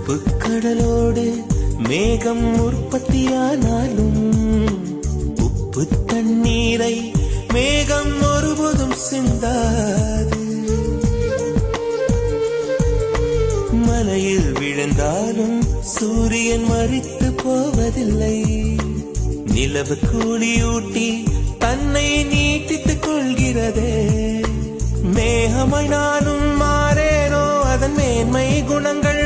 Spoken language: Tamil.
உப்பு கடலோடு மேகம் உற்பத்தியானாலும் உப்பு தண்ணீரை மேகம் ஒருபோதும் சிந்தாது. மலையில் விழுந்தாலும் சூரியன் மறித்து போவதில்லை. நிலவு கூலியூட்டி தன்னை நீட்டித்துக் கொள்கிறதே. மேகமாய் நானும் மாறேனோ அதன் மேன்மை குணங்கள்